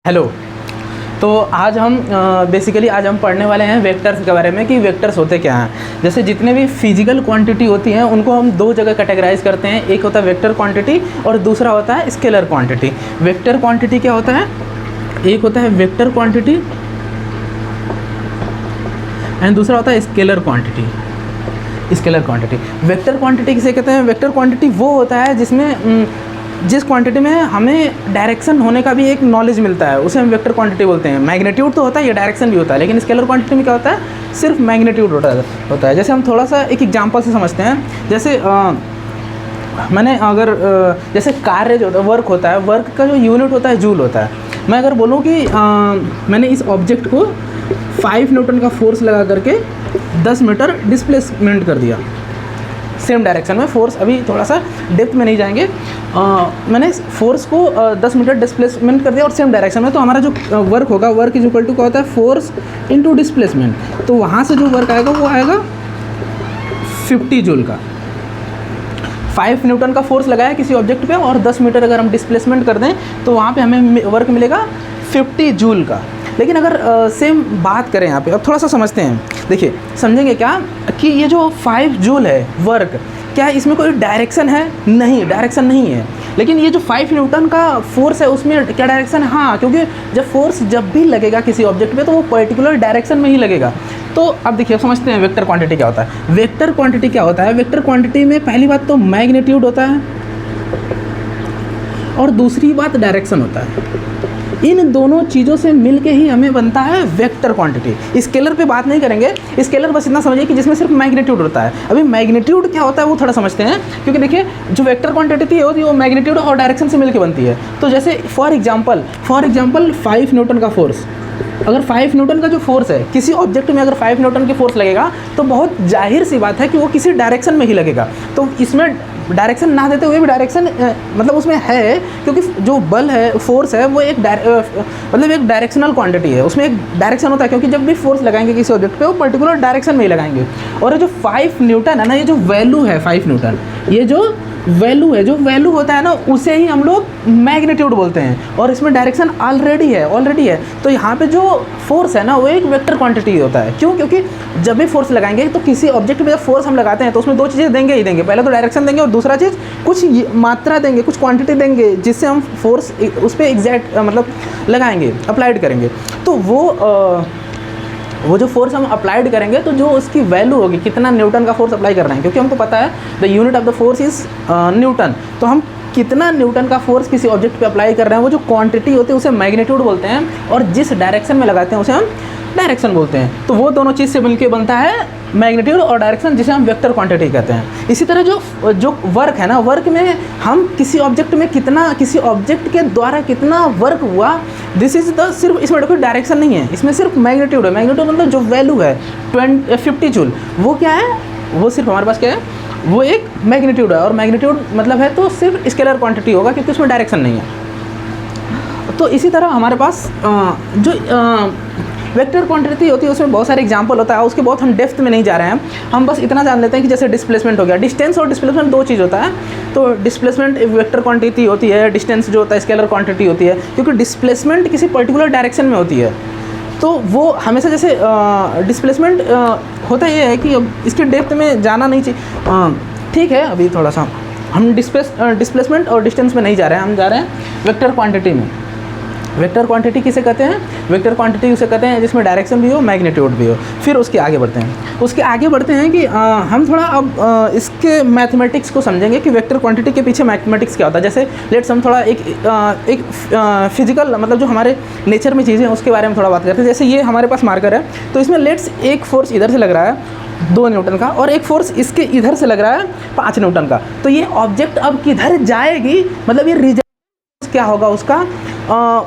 Hello. तो आज हम बेसिकली पढ़ने वाले हैं वेक्टर्स के बारे में कि वेक्टर्स होते क्या हैं। जैसे जितने भी फिजिकल क्वांटिटी होती हैं उनको हम दो जगह कैटेगराइज करते हैं, एक होता है वेक्टर क्वांटिटी और दूसरा होता है स्केलर क्वांटिटी। वेक्टर क्वांटिटी क्या होता है? एक होता है वेक्टर क्वांटिटी एंड दूसरा होता है scalar quantity. Scalar quantity, vector quantity किसे कहते हैं? वेक्टर क्वांटिटी वो होता है जिसमें जिस क्वांटिटी में हमें डायरेक्शन होने का भी एक नॉलेज मिलता है, उसे हम वेक्टर क्वांटिटी बोलते हैं। मैग्नीट्यूड तो होता है, ये डायरेक्शन भी होता है, लेकिन स्केलर क्वांटिटी में क्या होता है? सिर्फ मैग्नीट्यूड होता है। जैसे हम थोड़ा सा एक एग्जांपल से समझते हैं। जैसे मैंने अगर जैसे कार्य जो होता है, वर्क होता है, वर्क का जो यूनिट होता है जूल होता है। मैं अगर बोलूँ कि मैंने इस ऑब्जेक्ट को 5 न्यूटन का फोर्स लगा करके 10 मीटर डिस्प्लेसमेंट कर दिया सेम डायरेक्शन में। फोर्स अभी थोड़ा सा डेप्थ में नहीं जाएंगे। मैंने फोर्स को 10 मीटर डिस्प्लेसमेंट कर दिया और सेम डायरेक्शन में, तो हमारा जो वर्क होगा, वर्क इज इक्वल टू क्या होता है? Force into displacement. तो वहाँ से जो वर्क आएगा वो आएगा 50 जूल का। 5 न्यूटन का फोर्स लगाया किसी ऑब्जेक्ट पे और 10 मीटर अगर हम डिस्प्लेसमेंट कर दें तो वहाँ पे हमें वर्क मिलेगा 50 जूल का। लेकिन अगर सेम बात करें यहाँ पे, अब थोड़ा सा समझते हैं। देखिए, समझेंगे क्या कि ये जो 5 जूल है वर्क, क्या इसमें कोई डायरेक्शन है? नहीं, डायरेक्शन नहीं है। लेकिन ये जो 5 न्यूटन का फोर्स है उसमें क्या डायरेक्शन है? हाँ, क्योंकि जब फोर्स जब भी लगेगा किसी ऑब्जेक्ट पे तो वो पर्टिकुलर डायरेक्शन में ही लगेगा। तो अब देखिए, समझते हैं वेक्टर क्वांटिटी क्या होता है। वेक्टर क्वांटिटी क्या होता है? वेक्टर क्वांटिटी में पहली बात तो मैग्नीट्यूड होता है और दूसरी बात डायरेक्शन होता है। इन दोनों चीज़ों से मिलके ही हमें बनता है वेक्टर क्वांटिटी। स्केलर पे बात नहीं करेंगे, स्केलर बस इतना समझिए कि जिसमें सिर्फ मैग्नीट्यूड होता है। अभी मैग्नीट्यूड क्या होता है वो थोड़ा समझते हैं, क्योंकि देखिए जो वेक्टर क्वांटिटी होती है वो मैग्नीट्यूड और डायरेक्शन से मिलके बनती है। तो जैसे फॉर एग्जांपल 5 न्यूटन का फोर्स, अगर 5 न्यूटन का जो फोर्स है किसी ऑब्जेक्ट में, अगर 5 न्यूटन की फोर्स लगेगा तो बहुत जाहिर सी बात है कि वो किसी डायरेक्शन में ही लगेगा। तो इसमें डायरेक्शन ना देते हुए भी डायरेक्शन मतलब उसमें है, क्योंकि जो बल है, फोर्स है, वो एक मतलब एक डायरेक्शनल क्वांटिटी है, उसमें एक डायरेक्शन होता है। क्योंकि जब भी फोर्स लगाएंगे किसी ऑब्जेक्ट पे वो पर्टिकुलर डायरेक्शन में ही लगाएंगे। और ये जो 5 न्यूटन है ना, ये जो वैल्यू है 5 न्यूटन, ये जो वैल्यू होता है ना, उसे ही हम लोग मैग्नीट्यूड बोलते हैं। और इसमें डायरेक्शन ऑलरेडी है। तो यहाँ पे जो फोर्स है ना वो एक वेक्टर क्वांटिटी होता है। क्यों? क्योंकि जब भी फोर्स लगाएंगे तो किसी ऑब्जेक्ट पे जब फोर्स हम लगाते हैं तो उसमें दो चीज़ें देंगे ही देंगे। पहले तो डायरेक्शन देंगे और दूसरा चीज़ कुछ मात्रा देंगे, कुछ क्वांटिटी देंगे, जिससे हम फोर्स उस पर एग्जैक्ट मतलब लगाएंगे, अप्लाइड करेंगे। तो वो जो फोर्स हम अप्लाइड करेंगे तो जो उसकी वैल्यू होगी, कितना न्यूटन का फोर्स अप्लाई कर रहे हैं, क्योंकि हमको पता है the unit of the force is Newton. तो हम कितना न्यूटन का फोर्स किसी ऑब्जेक्ट पे अप्लाई कर रहे हैं, वो जो क्वांटिटी होती है उसे मैग्नीट्यूड बोलते हैं, और जिस डायरेक्शन में लगाते हैं उसे हम डायरेक्शन बोलते हैं। तो वो दोनों चीज़ से मिलकर बनता है मैग्नीट्यूड और डायरेक्शन, जिसे हम वेक्टर क्वांटिटी कहते हैं। इसी तरह जो वर्क है ना, वर्क में हम किसी ऑब्जेक्ट में किसी ऑब्जेक्ट के द्वारा कितना वर्क हुआ, दिस इज द सिर्फ, इसमें कोई डायरेक्शन नहीं है, इसमें सिर्फ मैग्नीट्यूड है। मैग्नीट्यूड मतलब जो वैल्यू है 50 जूल, वो क्या है? वो सिर्फ हमारे पास क्या है? वो एक मैग्नीट्यूड है। और मैग्नीट्यूड मतलब है तो सिर्फ स्केलर क्वांटिटी होगा, क्योंकि उसमें डायरेक्शन नहीं है। तो इसी तरह हमारे पास जो वेक्टर क्वांटिटी होती है उसमें बहुत सारे एग्जांपल होता है, उसके बहुत हम डेप्थ में नहीं जा रहे हैं। हम बस इतना जान लेते हैं कि जैसे डिस्प्लेसमेंट हो गया, डिस्टेंस और डिस्प्लेसमेंट दो चीज़ होता है। तो डिस्प्लेसमेंट एक वेक्टर क्वांटिटी होती है, डिस्टेंस जो होता है स्केलर क्वांटिटी होती है, क्योंकि डिस्प्लेसमेंट किसी पर्टिकुलर डायरेक्शन में होती है। तो वो हमेशा जैसे डिस्प्लेसमेंट होता ये है कि अब इसके डेप्थ में जाना नहीं चाहिए, ठीक है। अभी थोड़ा सा हम डिस्प्लेसमेंट और डिस्टेंस में नहीं जा रहे हैं, हम जा रहे हैं वेक्टर क्वांटिटी में। वेक्टर क्वांटिटी किसे कहते हैं? वेक्टर क्वांटिटी उसे कहते हैं जिसमें डायरेक्शन भी हो, मैग्नीट्यूड भी हो। फिर उसके आगे बढ़ते हैं कि हम थोड़ा अब इसके मैथमेटिक्स को समझेंगे कि वेक्टर क्वांटिटी के पीछे मैथमेटिक्स क्या होता है। जैसे लेट्स हम थोड़ा एक फिजिकल मतलब जो हमारे नेचर में चीज़ें हैं उसके बारे में थोड़ा बात करते हैं। जैसे ये हमारे पास मार्कर है, तो इसमें लेट्स एक फोर्स इधर से लग रहा है 2 न्यूटन का, और एक फोर्स इसके इधर से लग रहा है 5 न्यूटन का। तो ये ऑब्जेक्ट अब किधर जाएगी, मतलब ये रिजल्ट क्या होगा उसका,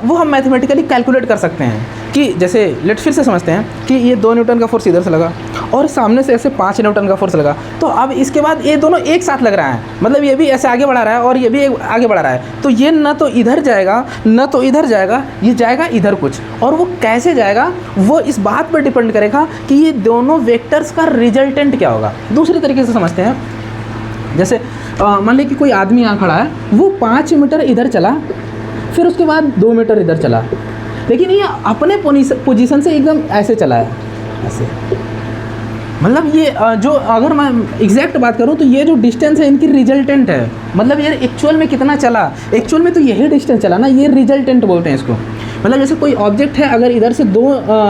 वो हम मैथमेटिकली कैलकुलेट कर सकते हैं। कि जैसे लेट फिर से समझते हैं कि ये 2 न्यूटन का फोर्स इधर से लगा और सामने से ऐसे 5 न्यूटन का फोर्स लगा। तो अब इसके बाद ये दोनों एक साथ लग रहा है, मतलब ये भी ऐसे आगे बढ़ा रहा है और ये भी आगे बढ़ा रहा है। तो ये न तो इधर जाएगा न तो इधर जाएगा, ये जाएगा इधर कुछ। और वो कैसे जाएगा वो इस बात पर डिपेंड करेगा कि ये दोनों वेक्टर्स का रिजल्टेंट क्या होगा। दूसरे तरीके से समझते हैं, जैसे मान लीजिए कि कोई आदमी यहाँ खड़ा है, वो 5 मीटर इधर चला, फिर उसके बाद 2 मीटर इधर चला, लेकिन ये अपने पोजीशन से एकदम ऐसे चला है, ऐसे। मतलब ये जो अगर मैं एग्जैक्ट बात करूँ तो ये जो डिस्टेंस है इनकी रिजल्टेंट है। मतलब ये एक्चुअल में कितना चला, एक्चुअल में तो यही डिस्टेंस चला ना, ये रिजल्टेंट बोलते हैं इसको। मतलब जैसे कोई ऑब्जेक्ट है, अगर इधर से 2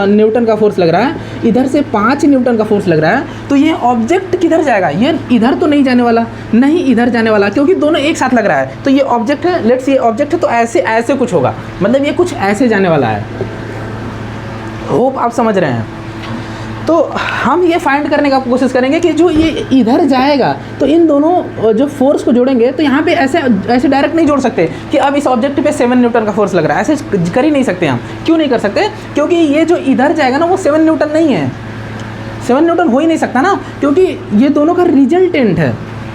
न्यूटन का फोर्स लग रहा है, इधर से 5 न्यूटन का फोर्स लग रहा है, तो ये ऑब्जेक्ट किधर जाएगा? ये इधर तो नहीं जाने वाला, नहीं इधर जाने वाला, क्योंकि दोनों एक साथ लग रहा है। तो ये ऑब्जेक्ट है, लेट्स ये ऑब्जेक्ट है, तो ऐसे ऐसे कुछ होगा, मतलब ये कुछ ऐसे जाने वाला है। होप आप समझ रहे हैं। तो हम ये फाइंड करने का कोशिश करेंगे कि जो ये इधर जाएगा, तो इन दोनों जो फोर्स को जोड़ेंगे, तो यहाँ पे ऐसे ऐसे डायरेक्ट नहीं जोड़ सकते कि अब इस ऑब्जेक्ट पे 7 न्यूटन का फोर्स लग रहा है, ऐसे कर ही नहीं सकते हम। क्यों नहीं कर सकते? क्योंकि ये जो इधर जाएगा ना, वो 7 न्यूटन नहीं है, 7 न्यूटन हो ही नहीं सकता ना, क्योंकि ये दोनों का रिजल्टेंट है,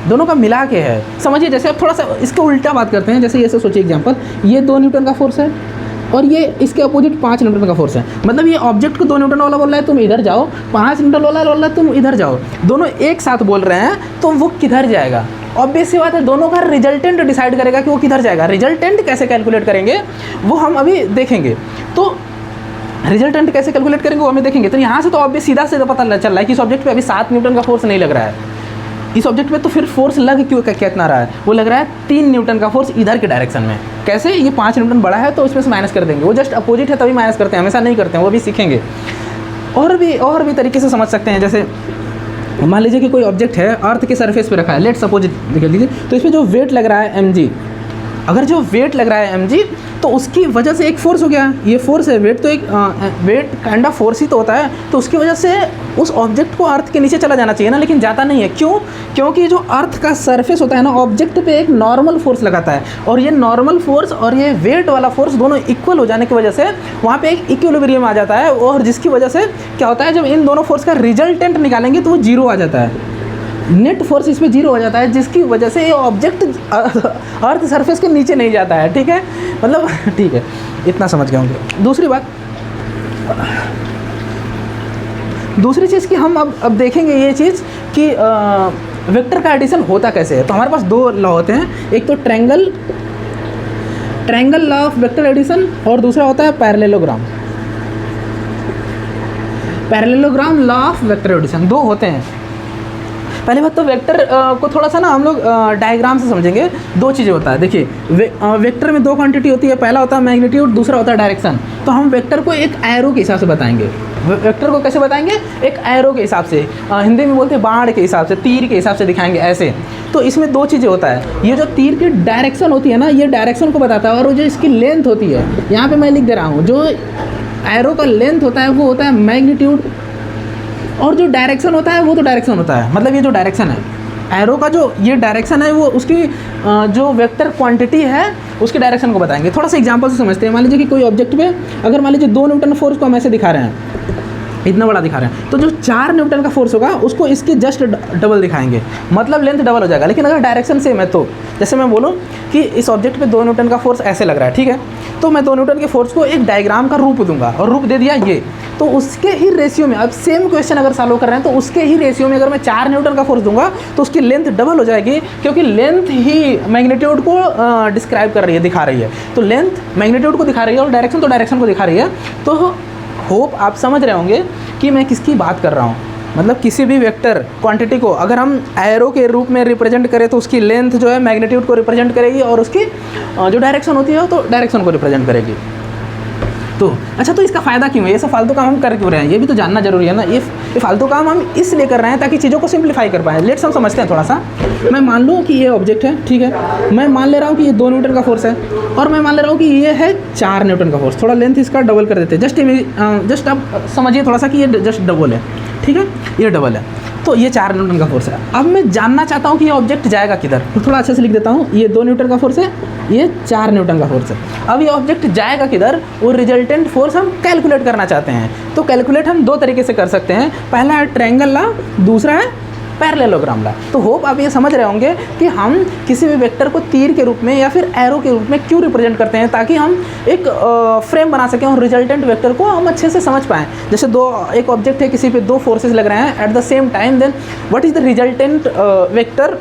दोनों का मिला के है। समझिए, जैसे अब थोड़ा सा इसके उल्टा बात करते हैं। जैसे सोचिए एग्जाम्पल, ये 2 न्यूटन का फोर्स है और ये इसके अपोजिट 5 न्यूटन का फोर्स है। मतलब ये ऑब्जेक्ट को 2 न्यूटन वाला बोल रहा है तुम इधर जाओ, 5 न्यूटन वाला बोल रहा है तुम इधर जाओ, दोनों एक साथ बोल रहे हैं, तो वो किधर जाएगा? ऑब्वियस सी बात है, दोनों का रिजल्टेंट डिसाइड करेगा कि वो किधर जाएगा। रिजल्टेंट कैसे कैलकुलेट करेंगे वो हम अभी देखेंगे। तो रिजल्टेंट कैसे कैलकुलेट करेंगे वो हमें देखेंगे। तो यहाँ से तो ऑब्वियस सीधा से पता चल रहा है कि इस ऑब्जेक्ट पे अभी 7 न्यूटन का फोर्स नहीं लग रहा है। इस ऑब्जेक्ट पे तो फिर फोर्स लग क्यों कितना रहा है? वो लग रहा है 3 न्यूटन का फोर्स इधर के डायरेक्शन में। कैसे? ये 5 न्यूटन बड़ा है तो इसमें से माइनस कर देंगे। वो जस्ट अपोजिट है तभी माइनस करते हैं, हमेशा नहीं करते हैं, वो भी सीखेंगे। और भी तरीके से समझ सकते हैं। जैसे मान लीजिए कि कोई ऑब्जेक्ट है, अर्थ के सरफेस पे रखा है, लेट्स सपोज लिख लीजिए, तो इस पर जो वेट लग रहा है mg, अगर जो वेट लग रहा है mg, तो उसकी वजह से एक फोर्स हो गया। ये फोर्स है, वेट तो एक वेट काइंड ऑफ फोर्स ही तो होता है, तो उसकी वजह से उस ऑब्जेक्ट को अर्थ के नीचे चला जाना चाहिए ना, लेकिन जाता नहीं है। क्यों? क्योंकि जो अर्थ का सरफेस होता है ना, ऑब्जेक्ट पे एक नॉर्मल फोर्स लगाता है, और ये नॉर्मल फोर्स और ये वेट वाला फोर्स दोनों इक्वल हो जाने की वजह से वहाँ पे एक इक्विलिब्रियम आ जाता है, और जिसकी वजह से क्या होता है, जब इन दोनों फोर्स का रिजल्टेंट निकालेंगे तो वो 0 आ जाता है। नेट फोर्स इसमें 0 हो जाता है, जिसकी वजह से ये ऑब्जेक्ट अर्थ सरफेस के नीचे नहीं जाता है। ठीक है, मतलब ठीक है, इतना समझ गए होंगे। दूसरी चीज़ कि हम अब देखेंगे ये चीज़ कि वेक्टर का एडिशन होता कैसे है। तो हमारे पास 2 लॉ होते हैं, एक तो triangle law of vector addition, और दूसरा होता है parallelogram law of vector addition. 2 होते हैं। पहली बात तो वेक्टर को थोड़ा सा ना हम लोग डायग्राम से समझेंगे। 2 चीज़ें होता है। देखिए, वेक्टर में 2 क्वांटिटी होती है, पहला होता है मैग्नीट्यूड, दूसरा होता है डायरेक्शन। तो हम वेक्टर को एक एरो के हिसाब से बताएंगे। वेक्टर को कैसे बताएंगे? एक एरो के हिसाब से, हिंदी में बोलते हैं बाण के हिसाब से, तीर के हिसाब से दिखाएंगे ऐसे। तो इसमें 2 चीज़ें होता है। ये जो तीर की डायरेक्शन होती है ना, ये डायरेक्शन को बताता है, और वो जो इसकी लेंथ होती है, यहाँ पर मैं लिख दे रहा हूँ, जो एरो का लेंथ होता है वो होता है मैग्नीट्यूड, और जो डायरेक्शन होता है वो तो डायरेक्शन होता है। मतलब ये जो डायरेक्शन है, एरो का जो ये डायरेक्शन है, वो उसकी जो वेक्टर क्वांटिटी है उसके डायरेक्शन को बताएंगे। थोड़ा सा एग्जांपल से समझते हैं। मान लीजिए कि कोई ऑब्जेक्ट पे अगर मान लीजिए 2 न्यूटन फोर्स को हम ऐसे दिखा रहे हैं, इतना बड़ा दिखा रहे हैं, तो जो 4 न्यूटन का फोर्स होगा उसको इसकी जस्ट डबल दिखाएंगे, मतलब लेंथ डबल हो जाएगा। लेकिन अगर डायरेक्शन सेम है, तो जैसे मैं बोलूँ कि इस ऑब्जेक्ट पे 2 न्यूटन का फोर्स ऐसे लग रहा है, ठीक है, तो मैं 2 न्यूटन के फोर्स को एक डायग्राम का रूप दूंगा, और रूप दे दिया ये, तो उसके ही रेशियो में, अब सेम क्वेश्चन अगर सॉल्व कर रहे हैं तो उसके ही रेशियो में अगर मैं 4 न्यूटन का फोर्स दूंगा तो उसकी लेंथ डबल हो जाएगी, क्योंकि लेंथ ही मैग्नीट्यूड को डिस्क्राइब कर रही है, दिखा रही है। तो लेंथ मैग्नीट्यूड को दिखा रही है और डायरेक्शन तो डायरेक्शन को दिखा रही है। तो होप आप समझ रहे होंगे कि मैं किसकी बात कर रहा हूँ। मतलब किसी भी वेक्टर क्वांटिटी को अगर हम एरो के रूप में रिप्रेजेंट करें तो उसकी लेंथ जो है मैग्नीट्यूड को रिप्रेजेंट करेगी, और उसकी जो डायरेक्शन होती है तो डायरेक्शन को रिप्रेजेंट करेगी। तो अच्छा, तो इसका फ़ायदा क्यों है? ये सब फालतू काम हम कर क्यों रहे हैं? ये भी तो जानना जरूरी है ना। ये फालतू काम हम इसलिए कर रहे हैं ताकि चीज़ों को सिंप्लीफाई कर पाएँ। लेट्स हम समझते हैं थोड़ा सा। मैं मान लूँ कि ये ऑब्जेक्ट है, ठीक है, मैं मान ले रहा हूँ कि ये 2 न्यूटन का फोर्स है, और मैं मान ले रहा हूँ कि ये है 4 न्यूटन का फोर्स। थोड़ा लेंथ इसका डबल कर देते हैं, जस्ट आप समझिए थोड़ा सा कि ये जस्ट डबल है, ठीक है, ये डबल है। तो ये 4 न्यूटन का फोर्स है। अब मैं जानना चाहता हूँ कि ये ऑब्जेक्ट जाएगा किधर, तो थोड़ा अच्छे से लिख देता हूँ। ये 2 न्यूटन का फोर्स है, ये 4 न्यूटन का फोर्स है। अब ये ऑब्जेक्ट जाएगा किधर, वो रिजल्टेंट फोर्स हम कैलकुलेट करना चाहते हैं। तो कैलकुलेट हम 2 तरीके से कर सकते हैं। पहला है ट्रायंगल लॉ, दूसरा है पैरेललोग्राम लॉ। तो होप आप ये समझ रहे होंगे कि हम किसी भी वेक्टर को तीर के रूप में या फिर एरो के रूप में क्यों रिप्रेजेंट करते हैं, ताकि हम एक फ्रेम बना सकें और रिजल्टेंट वेक्टर को हम अच्छे से समझ पाएँ। जैसे एक ऑब्जेक्ट है, किसी पे 2 फोर्सेस लग रहे हैं at the same time, then what is the resultant vector,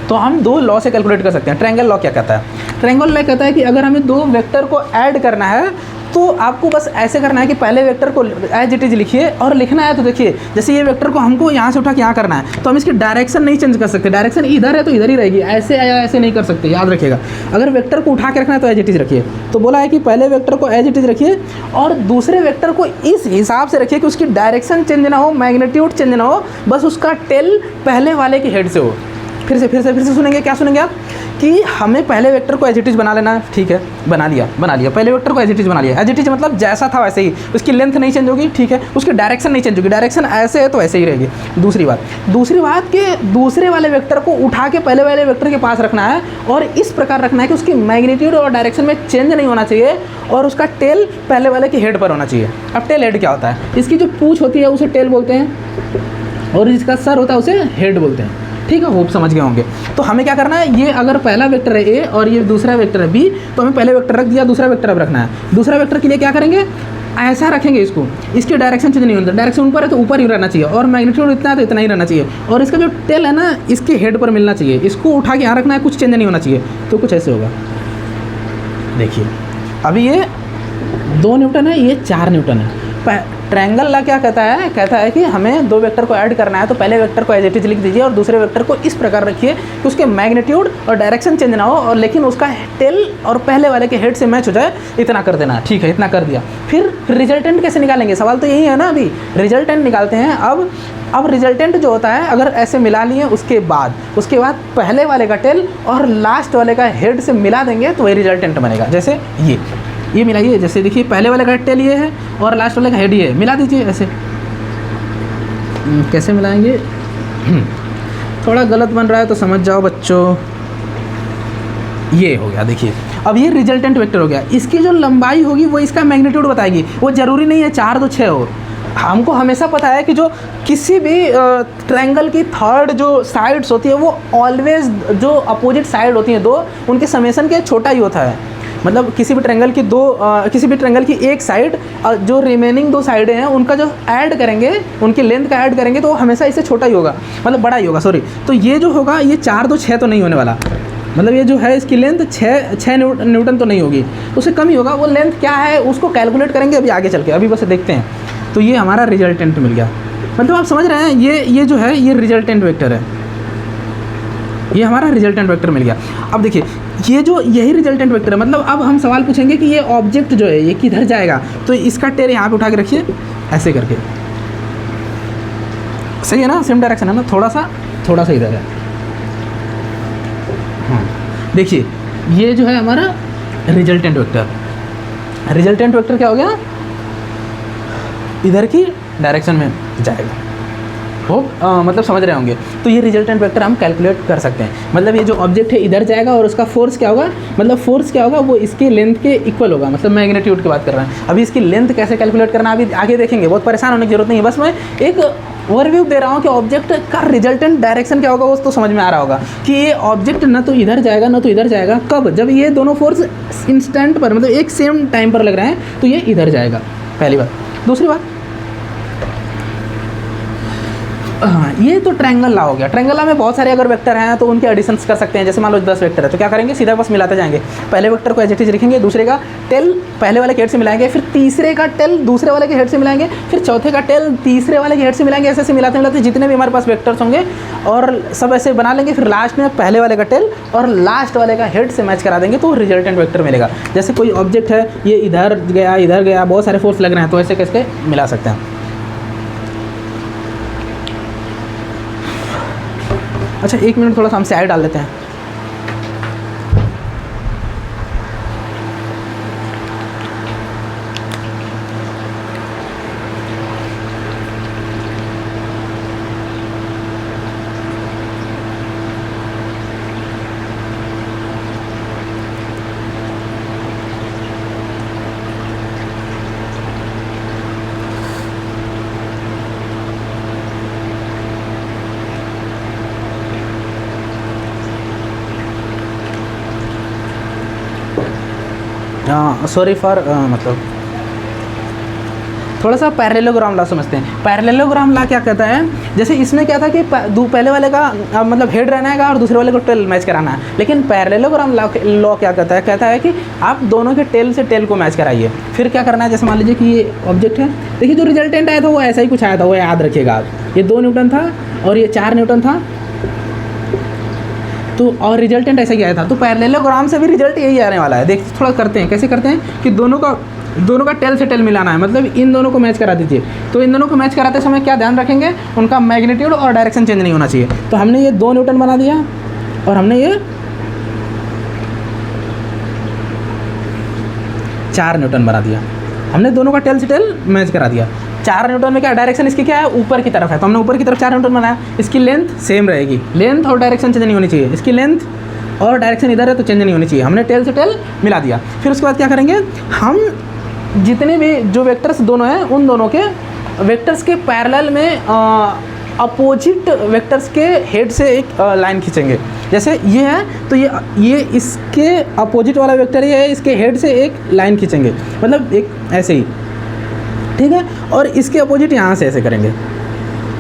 तो हम 2 लॉ से कैलकुलेट कर सकते हैं। ट्रायंगल लॉ क्या कहता है? ट्रायंगल लॉ कहता है कि अगर हमें 2 वेक्टर को ऐड करना है तो आपको बस ऐसे करना है कि पहले वेक्टर को एज इट इज लिखिए, और लिखना है तो देखिए जैसे ये वेक्टर को हमको यहाँ से उठा के यहाँ करना है, तो हम इसकी डायरेक्शन नहीं चेंज कर सकते, डायरेक्शन इधर है तो इधर ही रहेगी, ऐसे या ऐसे नहीं कर सकते, याद रखिएगा। अगर वेक्टर को उठा के रखना है तो एज इट इज रखिए। तो बोला है कि पहले वेक्टर को एज इट इज रखिए और दूसरे वेक्टर को इस हिसाब से रखिए कि उसकी डायरेक्शन चेंज ना हो, मैग्नीट्यूड चेंज ना हो, बस उसका टेल पहले वाले के हेड से हो। फिर से सुनेंगे, क्या सुनेंगे आप कि हमें पहले वेक्टर को एज इट इज बना लेना है। ठीक है, बना लिया पहले वेक्टर को एज इट इज बना लिया। एज इट इज मतलब जैसा था वैसे ही, उसकी लेंथ नहीं चेंज होगी, ठीक है, उसकी डायरेक्शन नहीं चेंज होगी, डायरेक्शन ऐसे है तो ऐसे ही रहेगी। दूसरी बात कि दूसरे वाले वेक्टर को उठा के पहले वाले वेक्टर के पास रखना है और इस प्रकार रखना है कि उसकी मैग्नीट्यूड और डायरेक्शन में चेंज नहीं होना चाहिए और उसका टेल पहले वाले के हेड पर होना चाहिए। अब टेल हेड क्या होता है? इसकी जो पूंछ होती है उसे टेल बोलते हैं और जिसका सर होता है उसे हेड बोलते हैं। ठीक है, होप समझ गए होंगे। तो हमें क्या करना है, ये अगर पहला वेक्टर है ए और ये दूसरा वेक्टर है बी, तो हमें पहले वेक्टर रख दिया, दूसरा वेक्टर अब रखना है। दूसरा वेक्टर के लिए क्या करेंगे, ऐसा रखेंगे इसको, इसकी डायरेक्शन चेंज नहीं होता, डायरेक्शन ऊपर है तो ऊपर ही रहना चाहिए और मैग्नीट्यूड इतना है तो इतना ही रहना चाहिए और इसका जो टेल है ना इसके हेड पर मिलना चाहिए। इसको उठा के यहाँ रखना है, कुछ चेंज नहीं होना चाहिए। तो कुछ ऐसे होगा, देखिए अभी ये 2 न्यूटन है, ये 4 न्यूटन है। ट्रायंगल ला क्या कहता है कि हमें 2 वेक्टर को ऐड करना है, तो पहले वेक्टर को एज इट इज लिख दीजिए और दूसरे वेक्टर को इस प्रकार रखिए कि उसके मैग्नीट्यूड और डायरेक्शन चेंज ना हो और लेकिन उसका टेल और पहले वाले के हेड से मैच हो जाए, इतना कर देना। ठीक है, इतना कर दिया। फिर रिजल्टेंट कैसे निकालेंगे, सवाल तो यही है ना। अभी रिजल्टेंट निकालते हैं। अब रिजल्टेंट जो होता है, अगर ऐसे मिला लिए उसके बाद पहले वाले का टेल और लास्ट वाले का हेड से मिला देंगे तो वही रिजल्टेंट बनेगा। जैसे ये मिलाइए, जैसे देखिए पहले वाले का टेल ये है और लास्ट वाले का हेड ये है, मिला दीजिए ऐसे। कैसे मिलाएंगे, थोड़ा गलत बन रहा है तो समझ जाओ बच्चों। ये हो गया, देखिए अब ये रिजल्टेंट वेक्टर हो गया। इसकी जो लंबाई होगी वो इसका मैग्नीट्यूड बताएगी। वो ज़रूरी नहीं है 4 तो 6 हो। हमको हमेशा पता है कि जो किसी भी ट्रायंगल की थर्ड जो साइड्स होती है वो ऑलवेज जो अपोजिट साइड होती हैं 2, उनके समेसन के छोटा ही होता है। मतलब किसी भी ट्रायंगल की एक साइड जो रिमेनिंग 2 साइडें हैं उनका जो ऐड करेंगे, उनकी लेंथ का ऐड करेंगे तो वो हमेशा इससे छोटा ही होगा, मतलब बड़ा ही होगा, सॉरी। तो ये जो होगा ये 4 तो 6 तो नहीं होने वाला, मतलब ये जो है इसकी लेंथ 6 न्यूटन तो नहीं होगी, उससे कम ही होगा। वो लेंथ क्या है उसको कैलकुलेट करेंगे अभी आगे चल के, अभी बस देखते हैं। तो ये हमारा रिजल्टेंट मिल गया, मतलब आप समझ रहे हैं, ये जो है ये रिजल्टेंट वेक्टर है, ये हमारा रिजल्टेंट वेक्टर मिल गया। अब देखिए यही रिजल्टेंट वेक्टर है। मतलब अब हम सवाल पूछेंगे कि ये ऑब्जेक्ट जो है ये किधर जाएगा, तो इसका टेल यहाँ पे उठा के रखिए ऐसे करके, सही है ना, सेम डायरेक्शन है ना, थोड़ा सा इधर है। हाँ देखिए ये जो है हमारा रिजल्टेंट वेक्टर क्या हो गया, इधर की डायरेक्शन में जाएगा। मतलब समझ रहे होंगे। तो ये रिजल्टेंट वेक्टर हम कैलकुलेट कर सकते हैं। मतलब ये जो ऑब्जेक्ट है इधर जाएगा और उसका फोर्स क्या होगा, वो इसकी लेंथ के इक्वल होगा। मतलब मैग्नीट्यूड की बात कर रहे हैं। अभी इसकी लेंथ कैसे कैलकुलेट करना अभी आगे देखेंगे, बहुत परेशान होने की जरूरत नहीं है। बस मैं एक ओवरव्यू दे रहा हूँ कि ऑब्जेक्ट का रिजल्टेंट डायरेक्शन क्या होगा, वो तो समझ में आ रहा होगा कि ये ऑब्जेक्ट ना तो इधर जाएगा ना तो इधर जाएगा। कब, जब ये दोनों फोर्स इंस्टेंट पर, मतलब एक सेम टाइम पर लग रहे हैं, तो ये इधर जाएगा, पहली बात। दूसरी बात, हाँ ये तो ट्रायंगल ला हो गया। ट्रायंगल ला में बहुत सारे अगर वेक्टर हैं तो उनके एडिशंस कर सकते हैं। जैसे मान लो 10 वेक्टर है तो क्या करेंगे, सीधा बस मिलाते जाएंगे। पहले वेक्टर को एज इट इज लिखेंगे, दूसरे का टेल पहले वाले के हेड से मिलाएंगे, फिर तीसरे का टेल दूसरे वाले के हेड से मिलाएंगे, फिर चौथे का टेल तीसरे वाले के हेड से मिलाएंगे। ऐसे मिलाते जितने भी हमारे पास वेक्टर्स होंगे और सब ऐसे बना लेंगे। फिर लास्ट में पहले वाले का टेल और लास्ट वाले का हेड से मैच करा देंगे तो रिजल्टेंट वेक्टर मिलेगा। जैसे कोई ऑब्जेक्ट है, ये इधर गया, बहुत सारे फोर्स लग रहे हैं, तो ऐसे कैसे मिला सकते हैं। अच्छा 1 मिनट थोड़ा सा हम साइड डाल देते हैं। सॉरी फॉर मतलब थोड़ा सा पैरेललोग्राम लॉ समझते हैं। पैरेललोग्राम लॉ क्या कहता है, जैसे इसमें क्या था कि पहले वाले का मतलब हेड रहना है और दूसरे वाले को टेल मैच कराना है, लेकिन पैरेललोग्राम लॉ क्या कहता है कि आप दोनों के टेल से टेल को मैच कराइए। फिर क्या करना है, जैसे मान लीजिए कि ये ऑब्जेक्ट है, देखिए जो रिजल्टेंट आया था वो ऐसा ही कुछ आया था, वो याद रखिएगा आप। ये 2 न्यूटन था और ये 4 न्यूटन था, तो और रिजल्टेंट ऐसा ही आया था। तो पैरेललोग्राम से भी रिजल्ट यही आने वाला है। देख थोड़ा करते हैं, कैसे करते हैं कि दोनों का टेल से टेल मिलाना है, मतलब इन दोनों को मैच करा दीजिए। तो इन दोनों को मैच कराते समय क्या ध्यान रखेंगे, उनका मैग्नीट्यूड और डायरेक्शन चेंज नहीं होना चाहिए। तो हमने ये 2 न्यूटन बना दिया और हमने ये 4 न्यूटन बना दिया। हमने दोनों का टेल से टेल मैच करा दिया। 4 न्यूटन में क्या डायरेक्शन इसकी क्या है, ऊपर की तरफ है, तो हमने ऊपर की तरफ 4 न्यूटन बनाया। इसकी लेंथ सेम रहेगी, लेंथ और डायरेक्शन चेंज नहीं होनी चाहिए। इसकी लेंथ और डायरेक्शन इधर है तो चेंज नहीं होनी चाहिए। हमने टेल से टेल मिला दिया। फिर उसके बाद क्या करेंगे, हम जितने भी जो वेक्टर्स दोनों हैं उन दोनों के वेक्टर्स के पैरेलल में अपोजिट वेक्टर्स के हेड से एक लाइन खींचेंगे। जैसे ये है तो ये इसके अपोजिट वाला वेक्टर ये है, इसके हेड से एक लाइन खींचेंगे, मतलब एक ऐसे ही, ठीक है। और इसके अपोजिट यहाँ से ऐसे करेंगे,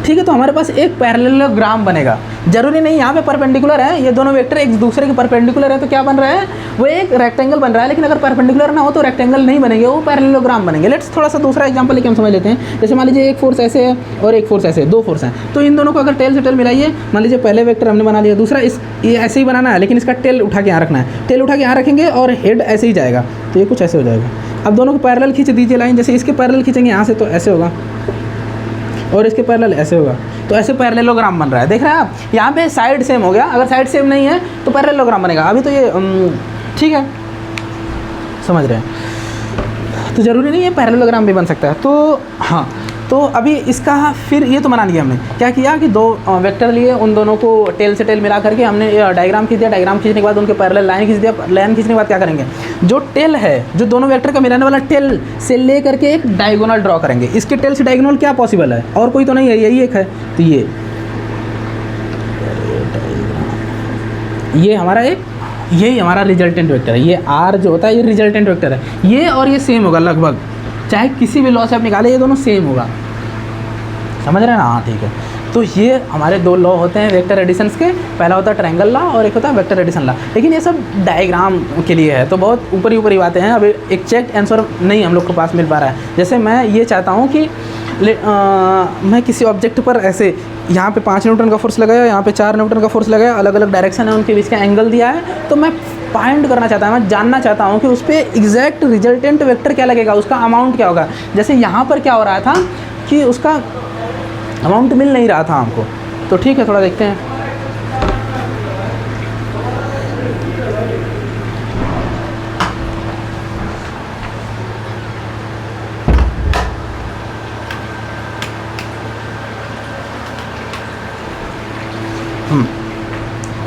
ठीक है। तो हमारे पास एक पैरेललोग्राम बनेगा। जरूरी नहीं यहाँ पे परपेंडिकुलर है, ये दोनों वेक्टर एक दूसरे के परपेंडिकुलर है तो क्या बन रहा है, वो एक रेक्टेंगल बन रहा है। लेकिन अगर परपेंडिकुलर ना हो तो रेक्टेंगल नहीं बनेंगे, वो पैरेललोग्राम बनेंगे। लेट्स थोड़ा सा दूसरा एग्जांपल लेके हम समझ लेते हैं। जैसे मान लीजिए एक फोर्स ऐसे है और एक फोर्स ऐसे है, 2 फोर्स हैं। तो इन दोनों को अगर टेल से टेल मिलाइए, मान लीजिए पहले वेक्टर हमने बना लिया, दूसरा ये ऐसे ही बनाना है, लेकिन इसका टेल उठा के यहाँ रखना है। टेल उठा के यहाँ रखेंगे और हेड ऐसे ही जाएगा, तो ये कुछ ऐसे हो जाएगा। अब दोनों को पैरेलल खींच दीजिए लाइन, जैसे इसके पैरेलल खींचेंगे यहाँ से तो ऐसे होगा और इसके पैरेलल ऐसे होगा, तो ऐसे पैरेललोग्राम बन रहा है। देख रहे हैं आप, यहाँ पे साइड सेम हो गया। अगर साइड सेम नहीं है तो पैरेललोग्राम बनेगा। अभी तो ये ठीक है, समझ रहे हैं, तो ज़रूरी नहीं है पैरेललोग्राम भी बन सकता है। तो हाँ, तो अभी इसका फिर ये तो बना लिया हमने। क्या किया कि 2 वेक्टर लिए, उन दोनों को टेल से टेल मिला करके हमने डायग्राम खींच दिया। डायग्राम खींचने के बाद उनके पैरेलल लाइन खींच दिया। लाइन खींचने के बाद क्या करेंगे, जो टेल है, जो दोनों वेक्टर का मिलाने वाला टेल से ले करके एक डायगोनल ड्रॉ करेंगे। इसके टेल से डायगोनल क्या पॉसिबल है, और कोई तो नहीं है, यही एक है। तो ये हमारा यही हमारा रिजल्टेंट वेक्टर है। ये आर जो होता है ये रिजल्टेंट वेक्टर है। ये और ये सेम होगा लगभग, चाहे किसी भी लॉ से आप निकाले, ये दोनों सेम होगा। समझ रहे हैं ना? हाँ ठीक है। तो ये हमारे 2 लॉ होते हैं वेक्टर एडिशंस के। पहला होता है ट्रायंगल लॉ और एक होता है वेक्टर एडिशन लॉ। लेकिन ये सब डायग्राम के लिए है, तो बहुत ऊपरी बातें हैं। अभी एग्जैक्ट आंसर नहीं हम लोग के पास मिल पा रहा है। जैसे मैं ये चाहता हूँ कि मैं किसी ऑब्जेक्ट पर ऐसे यहाँ पे 5 न्यूटन का फोर्स लगाया, यहाँ पे 4 न्यूटन का फोर्स लगाया, अलग अलग डायरेक्शन है, उनके बीच का एंगल दिया है। तो मैं फाइंड करना चाहता हूँ, मैं जानना चाहता हूँ कि उस पर एग्जैक्ट रिजल्टेंट वेक्टर क्या लगेगा, उसका अमाउंट क्या होगा। जैसे यहाँ पर क्या हो रहा था कि उसका अमाउंट मिल नहीं रहा था हमको। तो ठीक है, थोड़ा देखते हैं।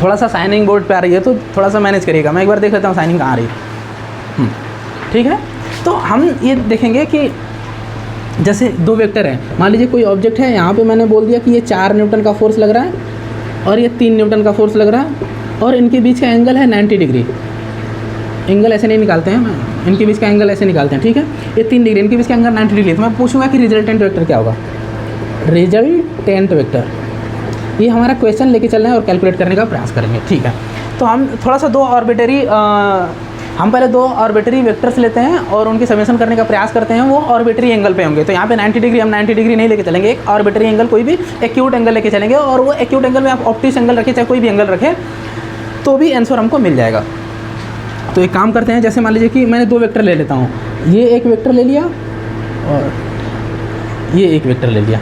थोड़ा सा साइनिंग बोर्ड पे आ रही है तो थोड़ा सा मैनेज करिएगा। मैं एक बार देख लेता हूँ साइनिंग कहाँ आ रही है। ठीक है, तो हम ये देखेंगे कि जैसे 2 वेक्टर हैं, मान लीजिए कोई ऑब्जेक्ट है, यहाँ पे मैंने बोल दिया कि ये 4 न्यूटन का फोर्स लग रहा है और ये 3 न्यूटन का फोर्स लग रहा है, और इनके बीच का एंगल है 90 डिग्री। एंगल ऐसे नहीं निकालते हैं, इनके बीच का एंगल ऐसे निकालते हैं। ठीक है, ये 3 डिग्री, इनके बीच का एंगल 90 डिग्री। तो मैं पूछूंगा कि रिजल्टेंट वेक्टर क्या होगा। रिजल्टेंट वेक्टर, ये हमारा क्वेश्चन लेके चलना है और कैलकुलेट करने का प्रयास करेंगे। ठीक है, तो हम थोड़ा सा 2 ऑर्बिटरी वेक्टर्स लेते हैं और उनकी समेशन करने का प्रयास करते हैं। वो ऑर्बिटरी एंगल पे होंगे। तो यहाँ पे 90 डिग्री, हम 90 डिग्री नहीं लेके चलेंगे, एक ऑर्बिटरी एंगल, कोई भी एक्यूट एंगल लेके चलेंगे। और वो एक्यूट एंगल में आप ऑप्टिक्स एंगल रखें, चाहे कोई भी एंगल रखें, तो भी आंसर हमको मिल जाएगा। तो एक काम करते हैं, जैसे मान लीजिए कि मैंने 2 वेक्टर ले लेता हूँ, ये एक वेक्टर ले लिया और ये एक वेक्टर ले लिया।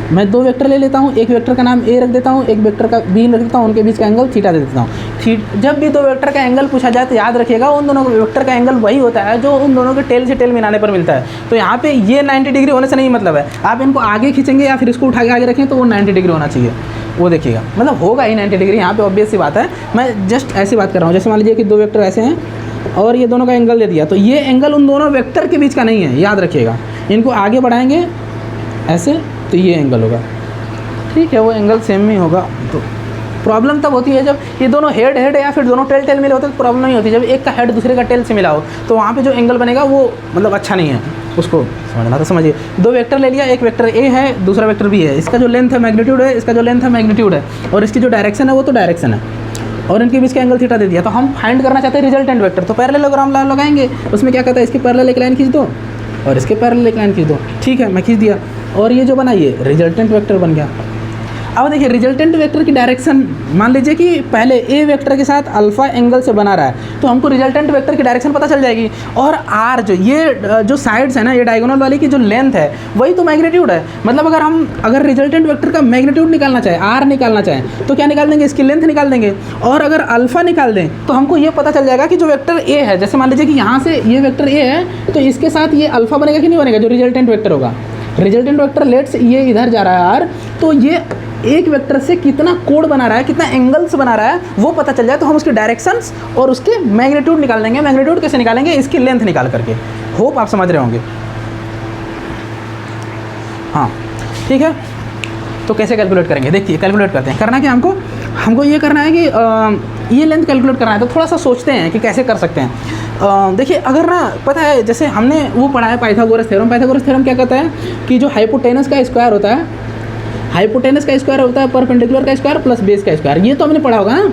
मैं 2 वेक्टर ले लेता हूँ, एक वेक्टर का नाम ए रख देता हूँ, एक वेक्टर का बी रख देता हूँ, उनके बीच का एंगल थीटा दे देता हूँ। जब भी 2 वेक्टर का एंगल पूछा जाए तो याद रखिएगा उन दोनों वेक्टर का एंगल वही होता है जो उन दोनों के टेल से टेल मिलाने पर मिलता है। तो यहाँ पे ये 90 डिग्री होने से नहीं मतलब है, आप इनको आगे खींचेंगे या फिर इसको उठा के आगे रखें तो वो 90 डिग्री होना चाहिए। वो देखिएगा, मतलब होगा ही 90 डिग्री, यहाँ पे ऑब्वियस सी बात है। मैं जस्ट ऐसी बात कर रहा हूँ, जैसे मान लीजिए कि 2 वेक्टर ऐसे हैं और ये दोनों का एंगल दे दिया, तो ये एंगल उन दोनों वेक्टर के बीच का नहीं है, याद रखिएगा। इनको आगे बढ़ाएंगे ऐसे तो ये एंगल होगा। ठीक है, वो एंगल सेम ही होगा। तो प्रॉब्लम तब होती है जब ये दोनों हेड हेड या फिर दोनों टेल टेल मिले होते तो प्रॉब्लम नहीं होती। जब एक का हेड दूसरे का टेल से मिला हो तो वहाँ पे जो एंगल बनेगा वो मतलब अच्छा नहीं है, उसको समझना। तो समझिए, दो वेक्टर ले लिया, एक वेक्टर ए है, दूसरा वेक्टर बी है। इसका जो लेंथ है मैग्नीट्यूड है, इसका जो लेंथ है मैग्नीट्यूड है, और इसकी जो डायरेक्शन है वो तो डायरेक्शन है, और इनके बीच का एंगल थीटा दे दिया। तो हम फाइंड करना चाहते हैं रिजल्टेंट वेक्टर। तो पैरेललोग्राम लगाएंगे, उसमें क्या कहता है, इसकी पैरेलल एक लाइन खींच दो और इसके पैरेलल एक लाइन खींच दो। ठीक है, मैं खींच दिया, और ये जो बना ये रिजल्टेंट वेक्टर बन गया। अब देखिए रिजल्टेंट वेक्टर की डायरेक्शन, मान लीजिए कि पहले ए वेक्टर के साथ अल्फा एंगल से बना रहा है, तो हमको रिजल्टेंट वेक्टर की डायरेक्शन पता चल जाएगी। और आर जो ये जो साइड्स है ना, ये डायगोनल वाली की जो लेंथ है वही तो मैग्नीट्यूड है। मतलब अगर रिजल्टेंट वेक्टर का मैग्नीट्यूड निकालना चाहे, आर निकालना चाहें, तो क्या निकाल देंगे, इसकी लेंथ निकाल देंगे। और अगर अल्फा निकाल दें तो हमको ये पता चल जाएगा कि जो वेक्टर ए है, जैसे मान लीजिए कि यहाँ से ये वेक्टर ए है, तो इसके साथ ये अल्फा बनेगा कि नहीं बनेगा, जो रिजल्टेंट वेक्टर होगा। रिजल्टेंट वेक्टर लेट्स ये इधर जा रहा है आर, तो ये एक वेक्टर से कितना कोण बना रहा है, कितना एंगल्स बना रहा है, वो पता चल जाए तो हम उसके डायरेक्शंस और उसके मैग्नीट्यूड निकाल लेंगे। मैग्नीट्यूड कैसे निकालेंगे, इसकी लेंथ निकाल करके। होप आप समझ रहे होंगे। हाँ ठीक है, तो कैसे कैलकुलेट करेंगे, देखिए कैलकुलेट करते हैं। करना क्या हमको ये करना है कि ये लेंथ कैलकुलेट करना है। तो थोड़ा सा सोचते हैं कि कैसे कर सकते हैं। देखिए अगर ना पता है, जैसे हमने वो पढ़ा है पाइथागोरस थ्योरम। पाइथागोरस थ्योरम क्या कहता है कि जो हाइपोटेनस का स्क्वायर होता है, हाइपोटेनस का स्क्वायर होता है परपेंडिकुलर का स्क्वायर प्लस बेस का स्क्वायर। ये तो हमने पढ़ा होगा ना,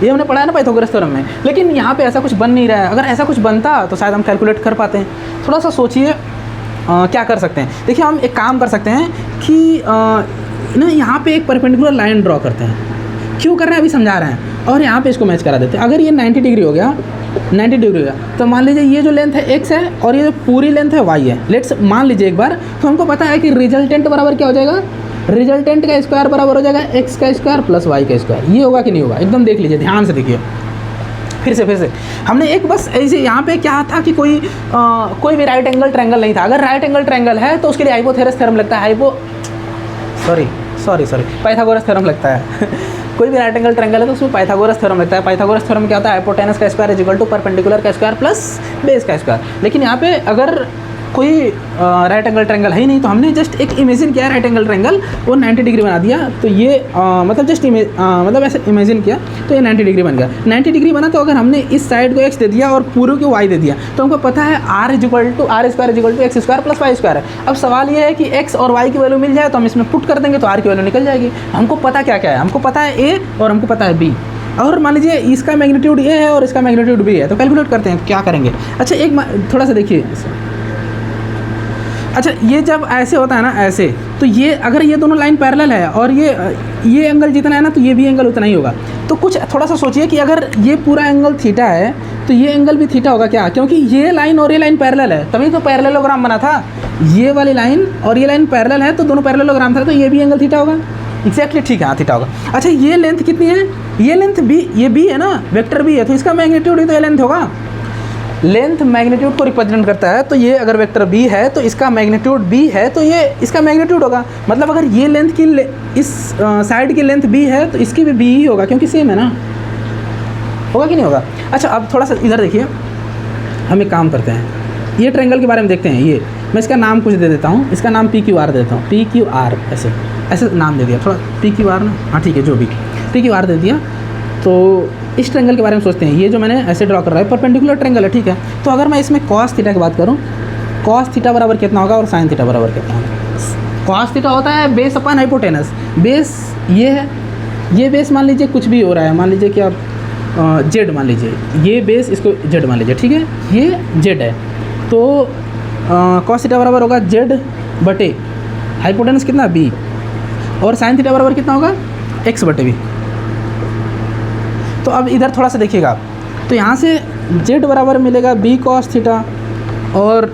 ये हमने पढ़ा है ना पाइथागोरस थ्योरम में। लेकिन यहाँ पे ऐसा कुछ बन नहीं रहा है। अगर ऐसा कुछ बनता तो शायद हम कैलकुलेट कर पाते हैं। थोड़ा सा सोचिए क्या कर सकते हैं। देखिए हम एक काम कर सकते हैं कि ना यहाँ पे एक परपेंडिकुलर लाइन ड्रॉ करते हैं। क्यों कर रहे हैं अभी समझा रहे हैं, और यहाँ पे इसको मैच करा देते हैं। अगर ये 90 डिग्री हो गया, 90 डिग्री हो गया, तो मान लीजिए ये जो लेंथ है x है और ये जो पूरी लेंथ है y है। लेट्स मान लीजिए एक बार, तो हमको पता है कि रिजल्टेंट बराबर क्या हो जाएगा, रिजल्टेंट का स्क्वायर बराबर हो जाएगा x का स्क्वायर प्लस y का स्क्वायर। ये होगा कि नहीं होगा, एकदम देख लीजिए, ध्यान से देखिए। फिर से हमने एक बस ऐसे यहाँ पे क्या था कि कोई भी राइट एंगल ट्रायंगल नहीं था। अगर राइट एंगल ट्रायंगल है तो उसके लिए हाइपोथेरस थ्योरम लगता है, सॉरी पाइथागोरस थ्योरम लगता है। कोई भी राइट एंगल ट्रायंगल है तो उसमें पाइथागोरस थ्योरम लगता है। पाइथागोरस थ्योरम क्या होता है, हाइपोटेनस का square is equal to perpendicular का स्क्वायर प्लस बेस का स्क्वायर। लेकिन यहाँ पे अगर कोई राइट एंगल ट्रायंगल है ही नहीं, तो हमने जस्ट एक इमेजिन किया राइट एंगल ट्रायंगल, वो 90 डिग्री बना दिया। तो ये मतलब जस्ट मतलब ऐसे इमेजिन किया तो ये 90 डिग्री बन गया। 90 डिग्री बना तो अगर हमने इस साइड को x दे दिया और पूरे को y दे दिया, तो हमको पता है r square is equal to X square plus Y square है। अब सवाल ये है कि x और y की वैल्यू मिल जाए तो हम इसमें पुट कर देंगे तो r की वैल्यू निकल जाएगी। हमको पता क्या क्या है, हमको पता है a और हमको पता है b। और मान लीजिए इसका मैग्नीट्यूड a है और इसका मैग्नीट्यूड b है, तो कैलकुलेट करते हैं क्या करेंगे। अच्छा एक थोड़ा सा देखिए, अच्छा ये जब ऐसे होता है ना ऐसे, तो ये अगर ये दोनों लाइन पैरेलल है और ये एंगल जितना है ना, तो ये भी एंगल उतना ही होगा। तो कुछ थोड़ा सा सोचिए कि अगर ये पूरा एंगल थीटा है तो ये एंगल भी थीटा होगा क्या, क्योंकि ये लाइन और ये लाइन पैरेलल है, तभी तो पैरेललोग्राम बना था। ये वाली लाइन और ये लाइन पैरेलल है तो दोनों पैरेललोग्राम था, तो ये भी एंगल थीटा होगा। एक्जैक्टली ठीक है, हाँ थीटा होगा। अच्छा ये लेंथ कितनी है, ये लेंथ b, ये b है ना, वेक्टर b है, तो इसका मैग्नीट्यूड ही तो ये लेंथ होगा। लेंथ मैग्नीट्यूड को रिप्रेजेंट करता है, तो ये अगर वेक्टर b है तो इसका मैग्नीट्यूड b है, तो ये इसका मैग्नीट्यूड होगा। मतलब अगर ये लेंथ की इस साइड की लेंथ b है तो इसकी भी b ही होगा, क्योंकि सेम है ना, होगा कि नहीं होगा। अच्छा अब थोड़ा सा इधर देखिए, हम एक काम करते हैं, ये ट्रायंगल के बारे में देखते हैं। ये मैं इसका नाम कुछ दे देता हूँ, इसका नाम PQR दे देता हूँ, PQR ऐसे नाम दे दिया, थोड़ा PQR ना, हाँ ठीक है, जो भी PQR दे दिया। तो इस ट्रायंगल के बारे में सोचते हैं। ये जो मैंने ऐसे ड्रॉ कर रहा है परपेंडिकुलर ट्रायंगल है, ठीक है। तो अगर मैं इसमें कॉस थीटा की बात करूँ, कॉस थीटा बराबर कितना होगा और साइन थीटा बराबर कितना होगा। कॉस थीटा होता है बेस अपन हाइपोटेनस। बेस ये है, ये बेस मान लीजिए कुछ भी हो रहा है, मान लीजिए कि आप जेड मान लीजिए, ये बेस इसको जेड मान लीजिए, ठीक है, ये जेड है। तो कॉस थीटा बराबर होगा जेड बटे हाइपोटेनस कितना बी, और साइन थीटा बराबर कितना होगा एक्स बटे बी। तो अब इधर थोड़ा सा देखिएगा, तो यहाँ से z बराबर मिलेगा b cos थीटा और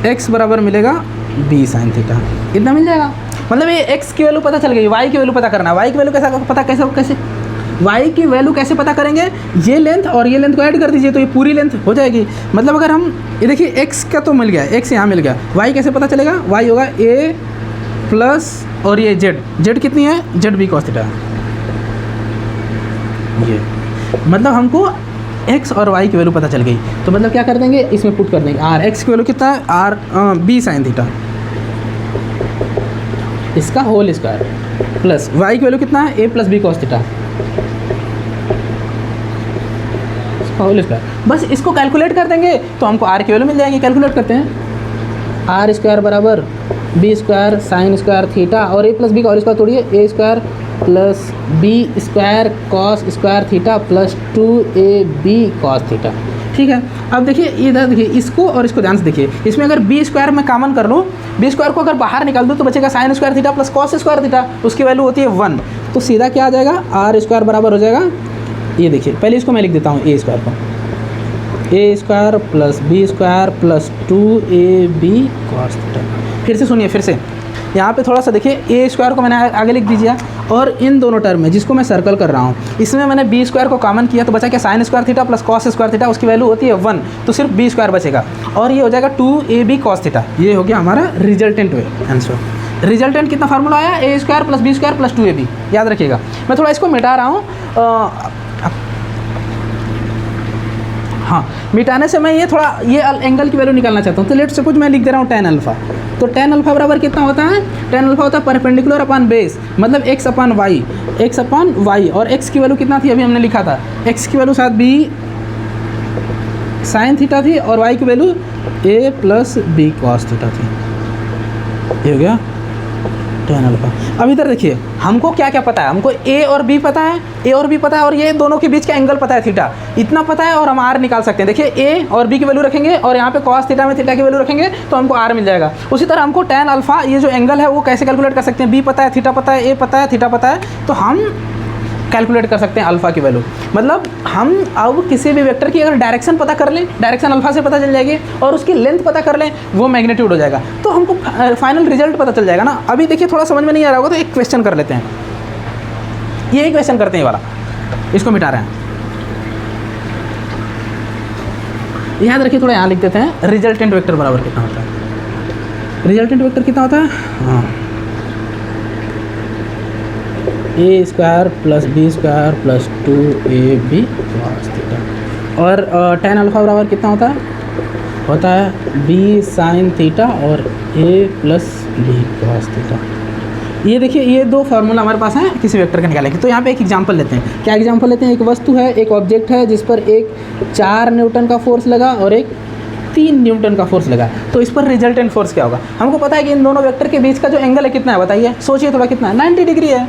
x बराबर मिलेगा b sin थीटा, इतना मिल जाएगा। मतलब ये x की वैल्यू पता चल गई, y की वैल्यू पता करना है। y की वैल्यू कैसे y की वैल्यू कैसे पता करेंगे, ये लेंथ और ये लेंथ को ऐड कर दीजिए तो ये पूरी लेंथ हो जाएगी। मतलब अगर हम ये देखिए x का तो मिल गया, x यहाँ मिल गया, y कैसे पता चलेगा, y होगा a प्लस और ये z कितनी है, z b cos थीटा। ये मतलब हमको x और y की वैल्यू पता चल गई, तो मतलब क्या कर देंगे, इसमें पुट कर देंगे r, x की वैल्यू कितना है r b sin थीटा, इसका होल स्क्वायर, प्लस y की वैल्यू कितना है a plus b cos theta, इसका होल स्क्वायर, बस इसको कैलकुलेट कर देंगे तो हमको आर की वैल्यू मिल जाएगी। कैलकुलेट करते हैं, आर स्क्वायर बराबर B square sine square theta, और ए प्लस बी का होल स्क्वायर तोड़िए, A square plus B square cos square theta plus 2ab cos theta. ठीक है, अब देखिए इधर देखिए इसको और इसको ध्यान से देखिए, इसमें अगर बी स्क्वायर मैं कॉमन कर लूँ, बी स्क्वायर को अगर बाहर निकाल दूँ तो बचेगा sign square theta plus cos square theta, उसकी वैल्यू होती है 1। तो सीधा क्या आ जाएगा, आर स्क्वायर बराबर हो जाएगा, ये देखिए पहले इसको मैं लिख देता हूँ, ए स्क्वायर को, A square plus B square plus 2ab cos theta. फिर से सुनिए, फिर से यहाँ पे थोड़ा सा देखिए, ए स्क्वायर को मैंने आगे लिख दीजिए, और इन दोनों टर्म में जिसको मैं सर्कल कर रहा हूँ इसमें मैंने बी स्क्वायर को कॉमन किया तो बचा क्या, sign square theta plus cos square theta, उसकी वैल्यू होती है 1, तो सिर्फ बी स्क्वायर बचेगा, और ये हो जाएगा 2ab कॉस थीटा। ये हो गया हमारा रिजल्टेंट वे आंसर। रिजल्टेंट कितना फार्मूला आया, A square plus B square plus 2ab, याद रखिएगा। मैं थोड़ा इसको मिटा रहा हूँ, हाँ मिटाने से मैं ये थोड़ा ये एंगल की वैल्यू निकालना चाहता हूँ, तो लेट सपोज मैं लिख दे रहा हूँ tan अल्फा, तो tan अल्फा बराबर कितना होता है, tan अल्फा होता है परपेंडिकुलर अपॉन बेस, मतलब x अपॉन वाई, और x की वैल्यू कितना थी अभी हमने लिखा था, x की वैल्यू शायद b साइन थीटा थी और y की value a plus B cos theta थी। ये हो गया tan अल्फा। अब इधर देखिए हमको क्या क्या पता है, हमको a और b पता है, a और b पता है, और ये दोनों के बीच का एंगल पता है थीटा, इतना पता है, और हम r निकाल सकते हैं। देखिए a और b की वैल्यू रखेंगे और यहाँ पे cos थीटा में थीटा की वैल्यू रखेंगे तो हमको r मिल जाएगा। उसी तरह हमको tan अल्फा ये जो एंगल है वो कैसे कैलकुलेट कर सकते हैं, b पता है, थीटा पता है, a पता है, थीटा पता है, तो हम कैलकुलेट कर सकते हैं अल्फा की वैल्यू। मतलब हम अब किसी भी वेक्टर की अगर डायरेक्शन पता कर लें, डायरेक्शन अल्फा से पता चल जाएगी, और उसकी लेंथ पता कर लें, वो मैग्नीट्यूड हो जाएगा, तो हमको फाइनल रिजल्ट पता चल जाएगा ना। अभी देखिए थोड़ा समझ में नहीं आ रहा होगा तो एक क्वेश्चन कर लेते हैं, ये क्वेश्चन करते हैं, ये वाला इसको मिटा रहे हैं। याद रखिए, थोड़ा यहाँ लिख देते हैं, रिजल्टेंट वेक्टर बराबर कितना होता है, रिजल्टेंट वेक्टर कितना होता है, हाँ A square plus B square plus 2ab cos theta, और tan अल्फा बराबर कितना होता है b साइन थीटा और a plus B cos theta. ये देखिए ये दो फार्मूला हमारे पास हैं किसी वेक्टर का निकालने के। तो यहाँ पे एक एग्जांपल लेते हैं। क्या एग्जांपल लेते हैं, एक वस्तु है, एक ऑब्जेक्ट है जिस पर एक 4 न्यूटन का फोर्स लगा और एक 3 न्यूटन का फोर्स लगा, तो इस पर रिजल्टेंट फोर्स क्या होगा। हमको पता है कि इन दोनों वेक्टर के बीच का जो एंगल है कितना है, बताइए, सोचिए थोड़ा, कितना है, 90 डिग्री है,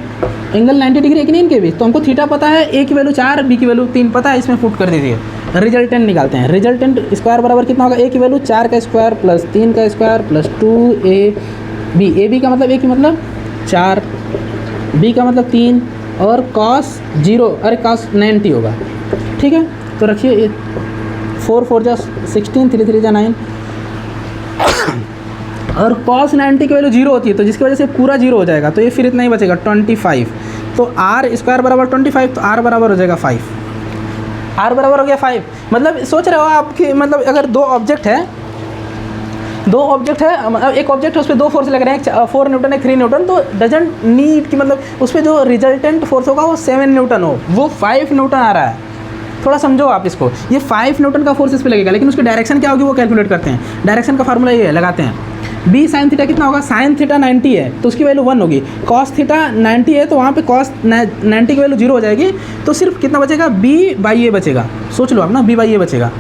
एंगल 90 डिग्री है कि नहीं इनके बीच। तो हमको थीटा पता है, ए की वैल्यू 4, बी की वैल्यू 3 पता है, इसमें पुट कर दीजिए, रिजल्टेंट निकालते हैं। रिजल्टेंट स्क्वायर बराबर कितना होगा, ए की वैल्यू 4 का स्क्वायर प्लस 3 का square plus 2ab, A B का मतलब ए की मतलब 4, बी का मतलब 3, और cos 0 अरे cos 90 होगा। ठीक है, तो रखिए 4 4 जा 16, 3 3 जा 9, और cos 90 की वैल्यू 0 होती है, तो जिसकी वजह से पूरा 0 हो जाएगा, तो ये फिर इतना ही बचेगा 25। तो आर स्क्वायर बराबर 25, तो आर बराबर हो जाएगा 5, आर बराबर हो गया 5। मतलब सोच रहे हो आपकी, मतलब अगर दो ऑब्जेक्ट है, एक ऑब्जेक्ट है उस पर 2 फोर्स लग रहे हैं, 4 न्यूटन है, 3 न्यूटन, तो डजंट नीड कि मतलब उस पर जो रिजल्टेंट फोर्स होगा वो 7 न्यूटन हो, वो 5 न्यूटन आ रहा है। थोड़ा समझो आप इसको, ये 5 न्यूटन का फोर्स इस पर लगेगा, लेकिन उसकी डायरेक्शन क्या होगी वो कैलकुलेट करते हैं। डायरेक्शन का फार्मूला ये है, लगाते हैं, बी साइन थीटा कितना होगा, साइन थीटा 90 है तो उसकी वैल्यू 1 होगी, कॉस थीटा 90 है तो वहाँ पे कॉस 90 की वैल्यू 0 हो जाएगी, तो सिर्फ कितना बचेगा, बी बाई ए बचेगा। सोच लो आप ना, बी बाई ए बचेगा,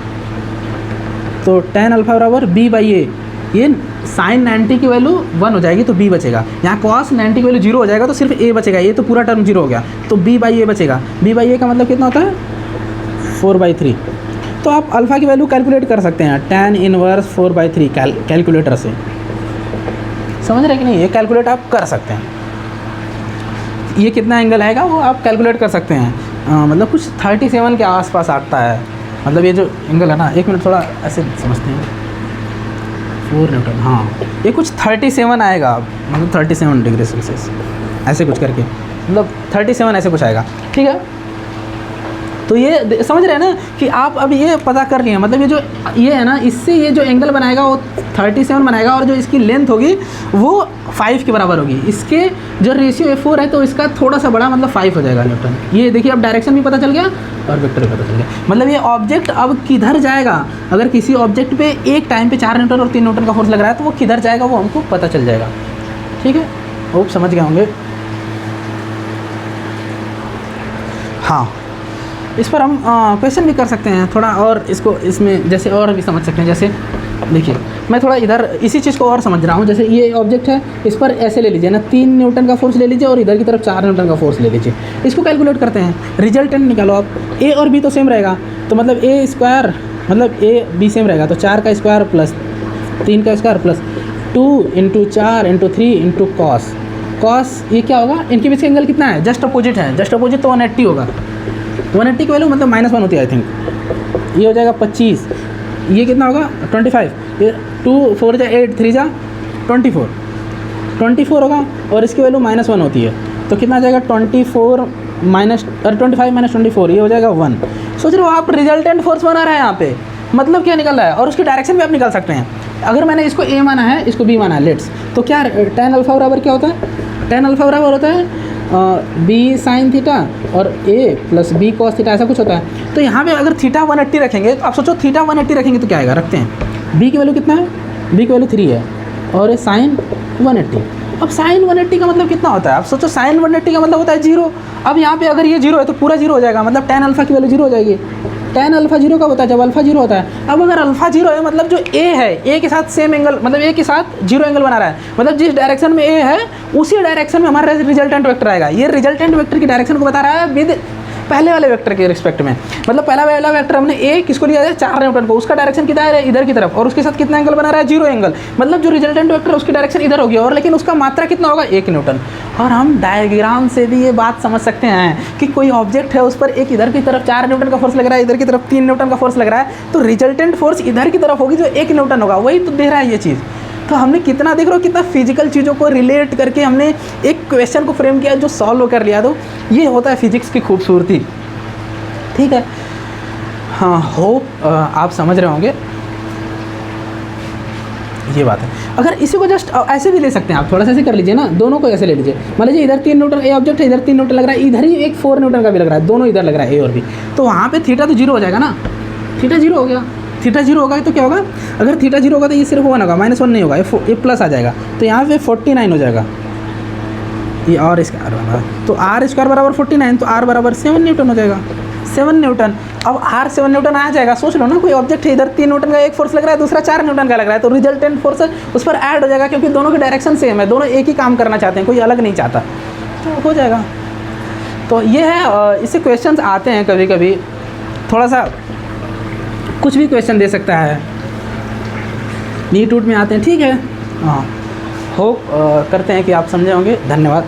तो tan अल्फा बराबर बी बाई ए, ये साइन 90 की वैल्यू 1 हो जाएगी तो b बचेगा, यहाँ cos 90 की वैल्यू 0 हो जाएगा तो सिर्फ a बचेगा, ये तो पूरा टर्म 0 हो गया, तो b बाई ए बचेगा। b बाई ए का मतलब कितना होता है 4/3। तो आप अल्फ़ा की वैल्यू कैलकुलेट कर सकते हैं tan इनवर्स 4/3 कैलकुलेटर से, समझ रहे कि नहीं, ये कैलकुलेट आप कर सकते हैं। ये कितना एंगल आएगा वो आप कैलकुलेट कर सकते हैं, मतलब कुछ 37 के आसपास आता है, मतलब ये जो एंगल है ना, 1 मिनट थोड़ा ऐसे समझते हैं, 4 न्यूटन, हाँ ये कुछ 37 आएगा, मतलब 37 डिग्री सेल्सियस ऐसे कुछ करके, मतलब 37 ऐसे कुछ आएगा। ठीक है, तो ये समझ रहे हैं ना कि आप अब ये पता कर लिए, मतलब ये है ना, इससे ये जो एंगल बनाएगा वो 37 बनाएगा, और जो इसकी लेंथ होगी वो 5 के बराबर होगी। इसके जो रेशियो F4 है तो इसका थोड़ा सा बड़ा, मतलब 5 हो जाएगा न्यूटन। ये देखिए अब डायरेक्शन भी पता चल गया और वेक्टर भी पता चल गया, मतलब ये ऑब्जेक्ट अब किधर जाएगा, अगर किसी ऑब्जेक्ट पे एक टाइम पे 4 न्यूटन और 3 न्यूटन का फोर्स लग रहा है तो वो किधर जाएगा वो हमको पता चल जाएगा। ठीक है, होप समझ गए होंगे। हाँ, इस पर हम क्वेश्चन भी कर सकते हैं थोड़ा, और इसको इसमें जैसे और भी समझ सकते हैं। जैसे देखिए मैं थोड़ा इधर इसी चीज़ को और समझ रहा हूँ। जैसे ये ऑब्जेक्ट है, इस पर ऐसे ले लीजिए ना, 3 न्यूटन का फोर्स ले लीजिए और इधर की तरफ 4 न्यूटन का फोर्स ले लीजिए। इसको कैलकुलेट करते हैं, रिजल्टेंट निकालो आप। ए और बी तो सेम रहेगा, तो मतलब ए स्क्वायर मतलब ए बी सेम रहेगा, तो 4 का स्क्वायर प्लस 3 का square plus 2 into 4 into 3 into cos. Cos ये क्या होगा, इनके बीच का एंगल कितना है, जस्ट अपोजिट है, जस्ट अपोजिट तो 180 होगा। 180 की वैल्यू मतलब -1 होती है आई थिंक। ये हो जाएगा 25, ये कितना होगा 25, ये 2 4 जा 8 3 जा 24 होगा, और इसकी वैल्यू -1 होती है, तो कितना आ जाएगा 24 माइनस 25 माइनस 24, ये हो जाएगा 1। सोच रहे हो आप रिजल्टेंट फोर्स बना रहे हैं यहाँ पे, मतलब क्या निकल रहा है, और उसकी डायरेक्शन भी आप निकाल सकते हैं। अगर मैंने इसको ए माना है, इसको बी माना है, लेट्स, तो क्या tan अल्फा बराबर क्या होता है, tan अल्फा बराबर होता है बी साइन थीटा और A plus B cos theta, ऐसा कुछ होता है। तो यहाँ पे अगर थीटा 180 रखेंगे, तो आप सोचो थीटा 180 रखेंगे तो क्या आएगा, रखते हैं। बी की वैल्यू कितना है, बी की वैल्यू 3 है, और ये साइन 180। अब साइन 180 का मतलब कितना होता है, आप सोचो साइन 180 का मतलब होता है 0। अब यहाँ पे अगर ये 0 है तो पूरा 0 हो जाएगा, मतलब tan अल्फा की वैल्यू 0 हो जाएगी। tan अल्फा 0 कब होता है, जब अल्फा 0 होता है। अब अगर अल्फा 0 है मतलब जो ए है, ए के साथ सेम एंगल, मतलब ए के साथ 0 एंगल बना रहा है, मतलब जिस डायरेक्शन में ए है उसी डायरेक्शन में हमारा रिजल्टेंट वेक्टर आएगा। ये रिजल्टेंट वेक्टर की डायरेक्शन को बता रहा है विद पहले वाले वेक्टर के रिस्पेक्ट में। मतलब पहला वाला वेक्टर हमने ए किसको लिया है, 4 न्यूटन को, उसका डायरेक्शन कितना है इधर की तरफ, और उसके साथ कितना एंगल बना रहा है 0 एंगल, मतलब जो रिजल्टेंट वेक्टर है उसकी डायरेक्शन इधर होगी, और लेकिन उसका मात्रा कितना होगा 1 न्यूटन। और हम डायग्राम से भी ये बात समझ सकते हैं कि कोई ऑब्जेक्ट है, उस पर एक इधर की तरफ 4 न्यूटन का फोर्स लग रहा है, इधर की तरफ 3 न्यूटन का फोर्स लग रहा है, तो रिजल्टेंट फोर्स इधर की तरफ होगी जो 1 न्यूटन होगा, वही तो दे रहा है ये चीज़। तो हमने कितना देख रहे हो, कितना फिजिकल चीज़ों को रिलेट करके हमने एक क्वेश्चन को फ्रेम किया जो सॉल्व कर लिया। तो ये होता है फिजिक्स की खूबसूरती, ठीक है। हाँ, होप आप समझ रहे होंगे, ये बात है। अगर इसी को जस्ट ऐसे भी ले सकते हैं आप, थोड़ा सा ऐसे कर लीजिए ना, दोनों को ऐसे ले लीजिए। मान लीजिए इधर 3 न्यूटन ए ऑब्जेक्ट है, इधर 3 न्यूटन लग रहा है, इधर ही एक 4 न्यूटन का भी लग रहा है, दोनों इधर लग रहा है ए और बी, तो वहाँ पे थीटा तो 0 हो जाएगा ना, थीटा 0 हो गया। थीटा 0 होगा तो क्या होगा, अगर थीटा 0 होगा तो ये सिर्फ 1 होगा, -1 नहीं होगा, ये प्लस आ जाएगा, तो यहाँ पे 49 हो जाएगा, ये और स्क्वायर बराबर, तो आर स्क्वायर बराबर 49, तो आर बराबर 7 न्यूटन हो जाएगा, 7 न्यूटन। अब आर 7 न्यूटन आ जाएगा। सोच लो ना, कोई ऑब्जेक्ट है, इधर 3 न्यूटन का एक फोर्स लग रहा है, दूसरा 4 न्यूटन का लग रहा है, तो रिजल्टेंट फोर्स उस पर ऐड हो जाएगा, क्योंकि दोनों की डायरेक्शन सेम है, दोनों एक ही काम करना चाहते हैं, कोई अलग नहीं चाहता, तो हो जाएगा। तो ये है, इससे क्वेश्चंस आते हैं कभी कभी, थोड़ा सा कुछ भी क्वेश्चन दे सकता है, नीट उट में आते हैं, ठीक है। हाँ, होप करते हैं कि आप समझे होंगे। धन्यवाद।